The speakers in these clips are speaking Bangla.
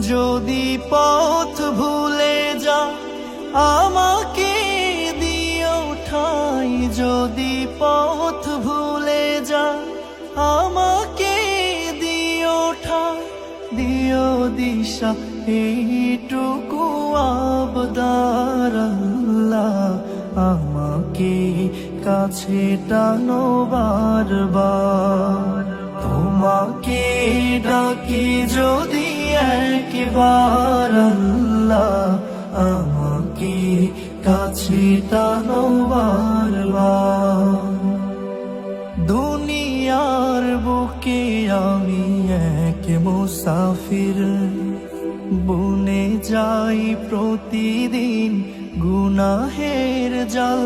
যদি পথ ভুলে যা আমাকে দিও ঠাই, যদি পথ ভুলে যা আমাকে দিও ঠাই, দিও দিশা এইটুকু আবদার আল্লাহ, আমাকে কাছে টানো বারবার। তোমাকে ডাকি যদি একবার আল্লাহ, আমাকে কাছে টানো বারবার। দুনিয়ার বুকে আমি এক মুসাফির, বুনে যাই প্রতিদিন গুনাহের জাল।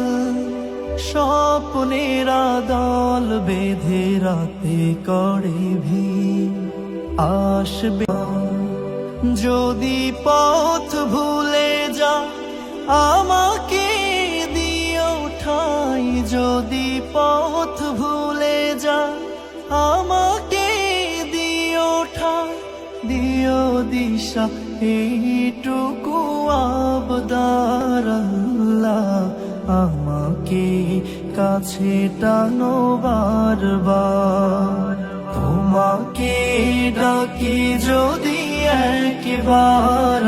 স্বপ্নেরা দল বেঁধে রাতে করে ভিড়, আসবে যদি পথ ভুলে যা আমাকে দিও ঠাই, যদি পথ ভুলে যা আমাকে দিও ঠাই, দিও দিশা এইটুকু আবদার আল্লাহ, আমাকে কাছে টানো বারবার। তোমাকে ডাকি যদি একবার